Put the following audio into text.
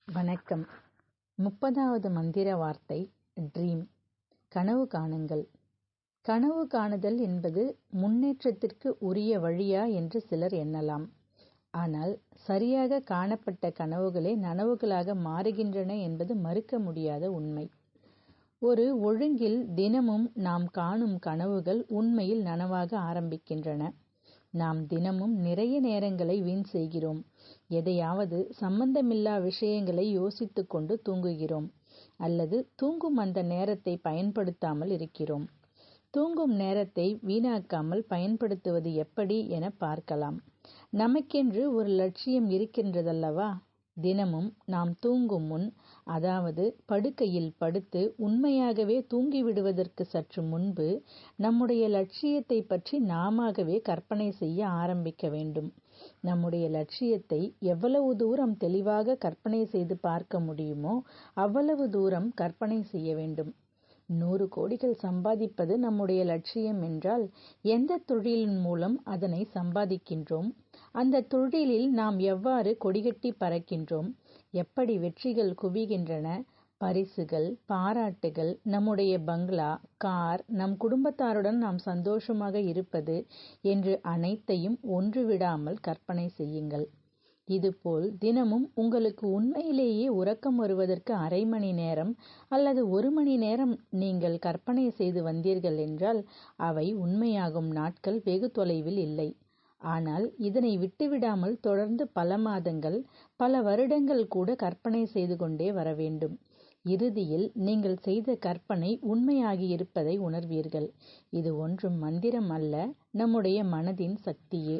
வணக்கம். 30வது மந்திர வார்த்தை ட்ரீம். கனவு காணுங்கள். கனவு காணுதல் என்பது முன்னேற்றத்திற்கு உரிய வழியா என்று சிலர் எண்ணலாம். ஆனால் சரியாக காணப்பட்ட கனவுகளே நனவுகளாக மாறுகின்றன என்பது மறுக்க முடியாத உண்மை. ஒரு ஒழுங்கில் தினமும் நாம் காணும் கனவுகள் உண்மையில் நனவாக ஆரம்பிக்கின்றன. நாம் தினமும் நிறைய நேரங்களை வீண் செய்கிறோம். எதையாவது சம்பந்தமில்லா விஷயங்களை யோசித்து கொண்டு தூங்குகிறோம், அல்லது தூங்கும் அந்த நேரத்தை பயன்படுத்தாமல் இருக்கிறோம். தூங்கும் நேரத்தை வீணாக்காமல் பயன்படுத்துவது எப்படி என பார்க்கலாம். நமக்கென்று ஒரு லட்சியம் இருக்கின்றதல்லவா? தினமும் நாம் தூங்கும் முன், அதாவது படுக்கையில் படுத்து உண்மையாகவே தூங்கிவிடுவதற்கு சற்று முன்பு, நம்முடைய லட்சியத்தை பற்றி நாமாகவே கற்பனை செய்ய ஆரம்பிக்க வேண்டும். நம்முடைய லட்சியத்தை எவ்வளவு தூரம் தெளிவாக கற்பனை செய்து பார்க்க முடியுமோ அவ்வளவு தூரம் கற்பனை செய்ய வேண்டும். 100 கோடிகள் சம்பாதிப்பது நம்முடைய லட்சியம் என்றால், எந்த தொழிலின் மூலம் அதனை சம்பாதிக்கின்றோம், அந்த தொழிலில் நாம் எவ்வாறு கொடிகட்டி பறக்கின்றோம், எப்படி வெற்றிகள் குவிகின்றன, பரிசுகள், பாராட்டுகள், நம்முடைய பங்களா, கார், நம் குடும்பத்தாருடன் நாம் சந்தோஷமாக இருப்பது என்று அனைத்தையும் ஒன்று விடாமல் கற்பனை செய்யுங்கள். இதுபோல் தினமும் உங்களுக்கு உண்மையிலேயே உறக்கம் வருவதற்கு அரை மணி நேரம் அல்லது 1 மணி நேரம் நீங்கள் கற்பனை செய்து வந்தீர்கள் என்றால், அவை உண்மையாகும் நாட்கள் வெகு தொலைவில் இல்லை. ஆனால் இதனை விட்டுவிடாமல் தொடர்ந்து பல மாதங்கள், பல வருடங்கள் கூட கற்பனை செய்து கொண்டே வர வேண்டும். இறுதியில் நீங்கள் செய்த கற்பனை உண்மையாகி இருப்பதை உணர்வீர்கள். இது ஒன்றும் மந்திரம் அல்ல, நம்முடைய மனதின் சக்தியே.